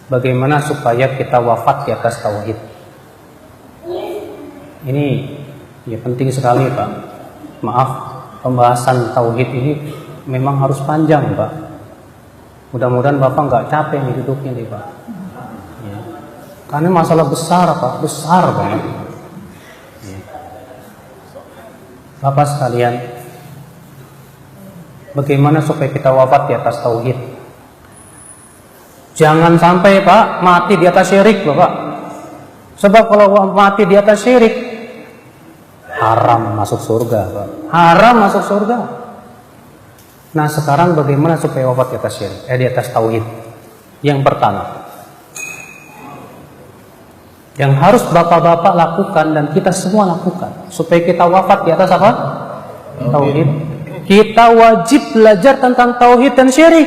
bagaimana supaya kita wafat di atas tauhid. Ini ya penting sekali Pak. Maaf, pembahasan tauhid ini memang harus panjang Pak. Mudah-mudahan Bapak nggak capek nih duduknya nih Pak. Ya. Karena masalah besar Pak, besar banget. Ya. Bapak sekalian, bagaimana supaya kita wafat di atas tauhid? Jangan sampai Pak mati di atas syirik Bapak. Sebab kalau mati di atas syirik, haram masuk surga Pak. Haram masuk surga. Nah sekarang bagaimana supaya wafat di atas syirik? Di atas tauhid. Yang pertama, yang harus bapak-bapak lakukan dan kita semua lakukan supaya kita wafat di atas apa? Tauhid. Kita wajib belajar tentang tauhid dan syirik.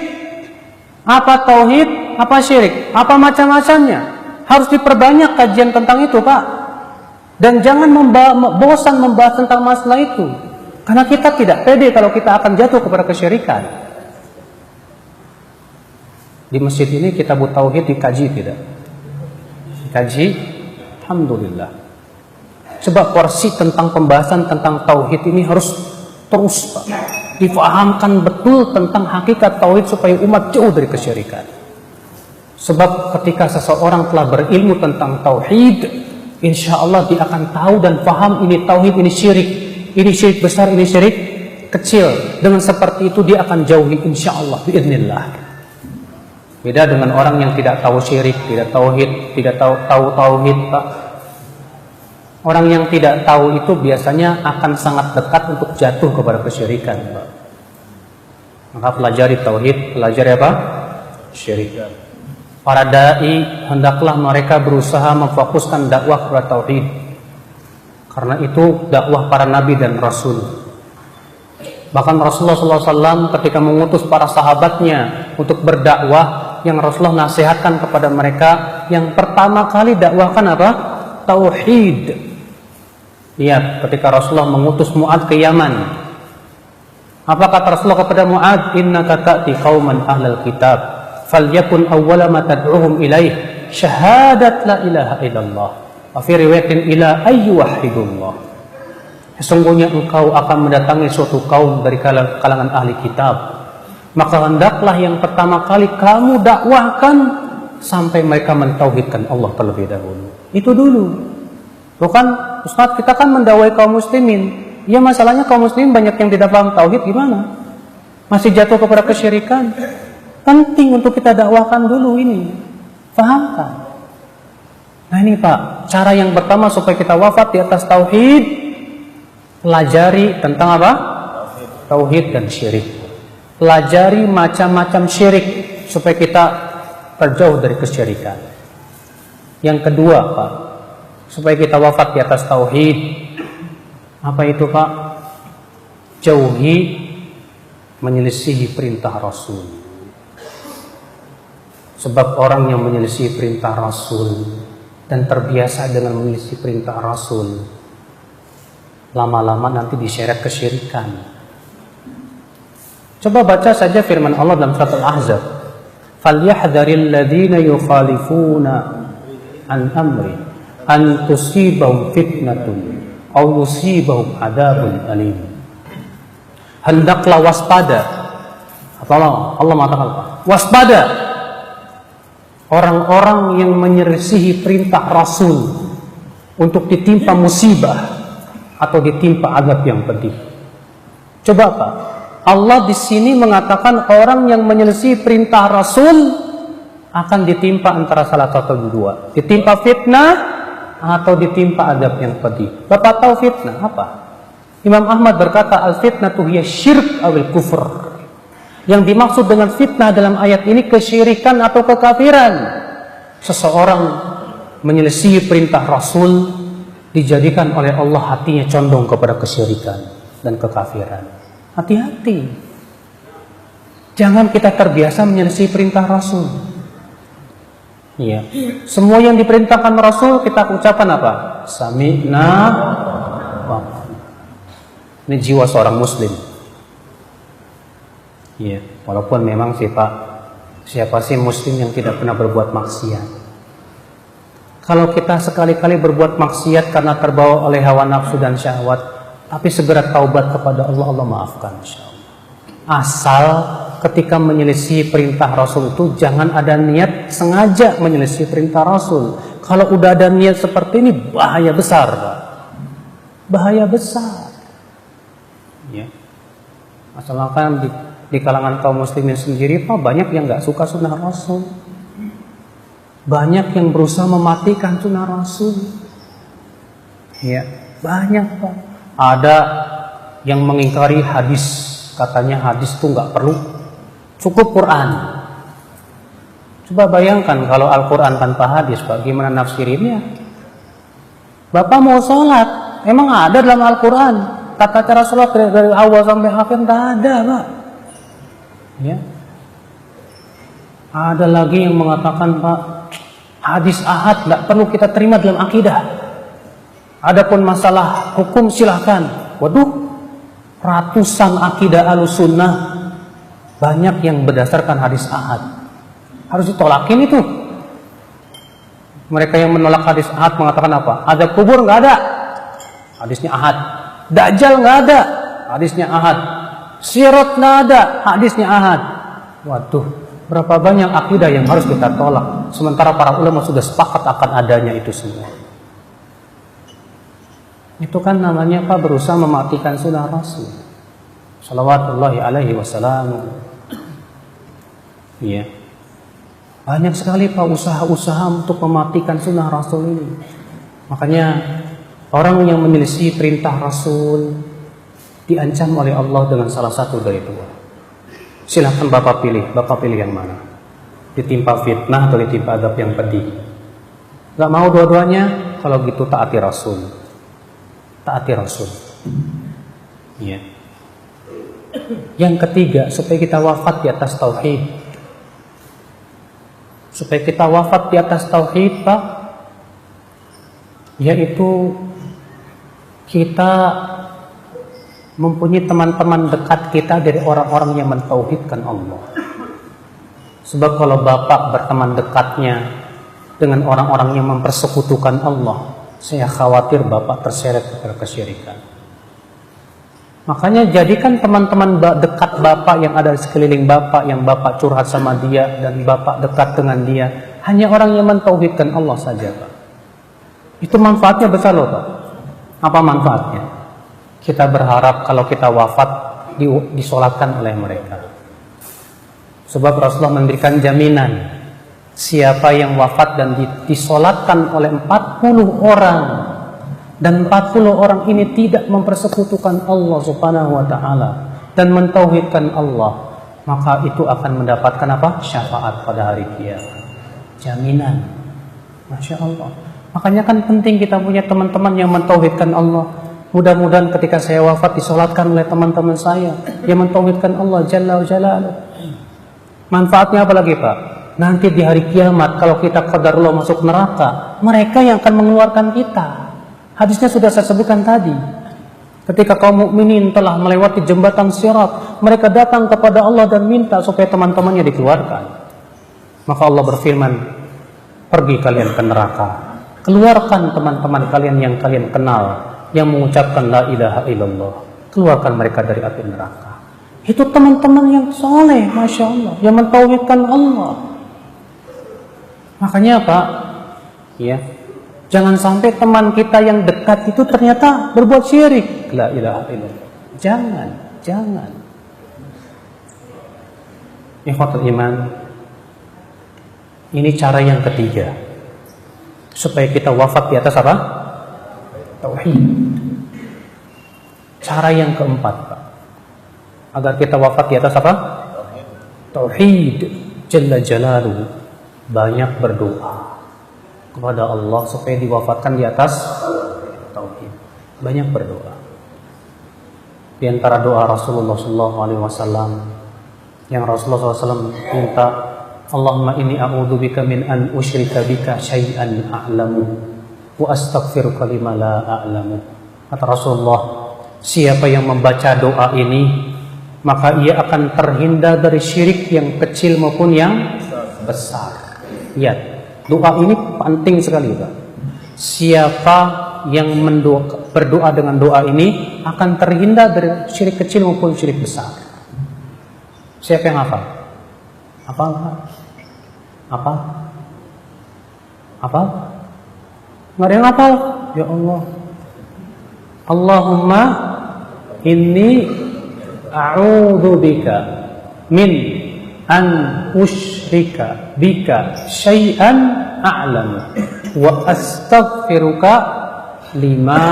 Apa tauhid? Apa syirik? Apa macam-macamnya? Harus diperbanyak kajian tentang itu Pak. Dan jangan bosan membahas tentang masalah itu. Karena kita tidak pede kalau kita akan jatuh kepada kesyirikan. Di masjid ini kitab tauhid dikaji tidak? Dikaji? Alhamdulillah. Sebab porsi tentang pembahasan tentang tauhid ini harus terus Pak, difahamkan betul tentang hakikat tauhid supaya umat jauh dari kesyirikan. Sebab ketika seseorang telah berilmu tentang tauhid, insya Allah dia akan tahu dan paham ini tauhid, ini syirik besar, ini syirik kecil. Dengan seperti itu dia akan jauhi insya Allah biiznillah. Beda dengan orang yang tidak tahu syirik, tidak tauhid, tidak tahu tauhid Pak. Orang yang tidak tahu itu biasanya akan sangat dekat untuk jatuh kepada kesyirikan Pak. Maka pelajari tauhid, pelajari apa? Syirik. Para dai hendaklah mereka berusaha memfokuskan dakwah kepada tauhid. Karena itu dakwah para nabi dan rasul. Bahkan Rasulullah SAW ketika mengutus para sahabatnya untuk berdakwah, yang Rasulullah nasihatkan kepada mereka, yang pertama kali dakwahkan apa? Tauhid. Lihat ketika Rasulullah mengutus Mu'adz ke Yaman. Apa kata Rasulullah kepada Mu'adz? Innaka ta'ti qauman ahlal kitab. Falyakun awwala ma tad'uhum ilaih syahadat la ilaha illallah. Wa fi riwayatin ila ayyuhidullah. Sesungguhnya engkau akan mendatangi suatu kaum dari kalangan ahli kitab. Maka hendaklah yang pertama kali kamu dakwahkan sampai mereka mentauhidkan Allah terlebih dahulu. Itu dulu. Bukan Ustaz, kita kan mendakwai kaum muslimin. Ya masalahnya kaum muslimin banyak yang tidak paham tauhid, gimana? Masih jatuh kepada kesyirikan. Penting untuk kita dakwahkan dulu ini. Fahamkan. Nah ini Pak, cara yang pertama supaya kita wafat di atas tauhid, pelajari tentang apa? Tauhid dan syirik. Pelajari macam-macam syirik supaya kita terjauh dari kesyirikan. Yang kedua Pak, supaya kita wafat di atas tauhid, apa itu Pak? Jauhi menyelisihi perintah Rasul. Sebab orang yang menyelisih perintah Rasul dan terbiasa dengan menyelisih perintah Rasul, lama-lama nanti diseret kesyirikan. Coba baca saja firman Allah dalam surat Al-Ahzab. Falyahdharil ladzina yukhalifuna an amri an tusibahum fitnatun aw yusibahum adzabun alim. Hendaklah waspada. Apa Allah mengatakan apa? Waspada orang-orang yang menyelisihi perintah Rasul untuk ditimpa musibah atau ditimpa azab yang pedih. Coba Pak, Allah di sini mengatakan orang yang menyelisihi perintah Rasul akan ditimpa antara salah satu dua, ditimpa fitnah atau ditimpa azab yang pedih. Bapak tahu fitnah apa? Imam Ahmad berkata al-fitnatu hiya syirk awil kufur. Yang dimaksud dengan fitnah dalam ayat ini kesyirikan atau kekafiran. Seseorang menyelisihi perintah Rasul dijadikan oleh Allah hatinya condong kepada kesyirikan dan kekafiran. Hati-hati. Jangan kita terbiasa menyelisihi perintah Rasul. Iya. Semua yang diperintahkan Rasul kita ucapkan apa? Sami'na wa ata'na. Ini jiwa seorang muslim. Iya, walaupun memang sih Pak, Siapa sih muslim yang tidak pernah berbuat maksiat? Kalau kita sekali-kali berbuat maksiat karena terbawa oleh hawa nafsu dan syahwat, tapi segera taubat kepada Allah, Allah maafkan insyaallah. Asal ketika menyelisih perintah Rasul itu jangan ada niat sengaja menyelisih perintah Rasul. Kalau udah ada niat seperti ini bahaya besar, Pak. Bahaya besar. Ya. Masalahkan di kalangan kaum muslimin sendiri, Pak, banyak yang nggak suka sunnah Rasul. Banyak yang berusaha mematikan sunnah Rasul. Ya, banyak, Pak. Ada yang mengingkari hadis, katanya hadis itu nggak perlu, cukup Quran. Coba bayangkan kalau Al-Quran tanpa hadis, Pak, gimana nafsirinnya? Bapak mau sholat, emang ada dalam Al-Quran tata cara sholat dari awal sampai akhir? Nggak ada, Pak. Ya. Ada lagi yang mengatakan, Pak, hadis ahad nggak perlu kita terima dalam akidah. Adapun masalah hukum silahkan. Waduh, ratusan akidah Ahlussunnah banyak yang berdasarkan hadis ahad. Harus ditolakin itu. Mereka yang menolak hadis ahad mengatakan apa? Azab kubur nggak ada, hadisnya ahad. Dajjal nggak ada, hadisnya ahad. Sirat nggak ada, hadisnya ahad. Waduh, berapa banyak akidah yang harus kita tolak, sementara para ulama sudah sepakat akan adanya itu semua. Itu kan namanya, Pak, berusaha mematikan sunnah Rasul Shalawatullahi alaihi wasallam. Iya. Banyak sekali, Pak, usaha-usaha untuk mematikan sunnah Rasul ini. Makanya orang yang menyelisih perintah Rasul diancam oleh Allah dengan salah satu dari dua. Silahkan Bapak pilih yang mana? Ditimpa fitnah atau ditimpa azab yang pedih? Gak mau dua-duanya? Kalau gitu taati Rasul. Taati Rasul. Ya. Yang ketiga, supaya kita wafat di atas tauhid. Supaya kita wafat di atas tauhid, Pak, yaitu kita mempunyai teman-teman dekat kita dari orang-orang yang mentauhidkan Allah. Sebab kalau Bapak berteman dekatnya dengan orang-orang yang mempersekutukan Allah, saya khawatir Bapak terseret kepada kesyirikan. Makanya jadikan teman-teman dekat Bapak yang ada di sekeliling Bapak, yang Bapak curhat sama dia dan Bapak dekat dengan dia, hanya orang yang mentauhidkan Allah saja, Pak. Itu manfaatnya besar loh, Pak. Apa manfaatnya? Kita berharap kalau kita wafat disolatkan oleh mereka. Sebab Rasulullah memberikan jaminan, siapa yang wafat dan disolatkan oleh 40 orang, dan 40 orang ini tidak mempersekutukan Allah subhanahu wa ta'ala dan mentauhidkan Allah, maka itu akan mendapatkan apa? Syafaat pada hari kiamat. Jaminan. Masya Allah. Makanya kan penting kita punya teman-teman yang mentauhidkan Allah. Mudah-mudahan ketika saya wafat disolatkan oleh teman-teman saya yang mentauhidkan Allah Jalla Jalaluhu. Manfaatnya apa lagi, Pak? Nanti di hari kiamat kalau kita qadarullah masuk neraka, mereka yang akan mengeluarkan kita. Hadisnya sudah saya sebutkan tadi. Ketika kaum mukminin telah melewati jembatan Sirat, mereka datang kepada Allah dan minta supaya teman-temannya dikeluarkan. Maka Allah berfirman, pergi kalian ke neraka, keluarkan teman-teman kalian yang kalian kenal, yang mengucapkan la ilaha illallah, keluarkan mereka dari api neraka. Itu teman-teman yang soleh, Masya Allah, yang mentauhidkan Allah. Makanya, Pak, ya, jangan sampai teman kita yang dekat itu ternyata berbuat syirik, la ilaha illallah. Jangan. Ikhwatul iman, ini cara yang ketiga supaya kita wafat di atas apa? Tauhid. Cara yang keempat, Pak, agar kita wafat di atas apa? Tauhid. Jalla Jalaluhu, banyak berdoa kepada Allah supaya diwafatkan di atas tauhid. Banyak berdoa. Di antara doa Rasulullah SAW yang Rasulullah SAW minta, Allahumma inni a'udzubika min an usyrika bika syai'an a'lamu wa astaghfiruka lima la a'lamu. Kata Rasulullah, siapa yang membaca doa ini, maka ia akan terhindar dari syirik yang kecil maupun yang besar. Lihat, doa ini penting sekali, Pak. Siapa yang berdoa dengan doa ini akan terhindar dari syirik kecil maupun syirik besar. Siapa yang hafal? Apa? Nggak ada yang hafal? Ya Allah. Allahumma inni a'udzubika min an usyrika bika syai'an a'lamu wa astaghfiruka lima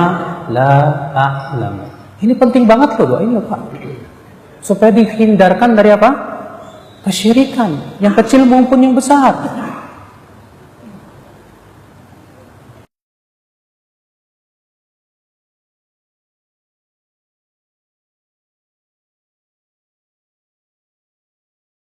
la a'lamu. Ini penting banget loh doa ini, Pak. Supaya dihindarkan dari apa? Kesyirikan, yang kecil maupun yang besar.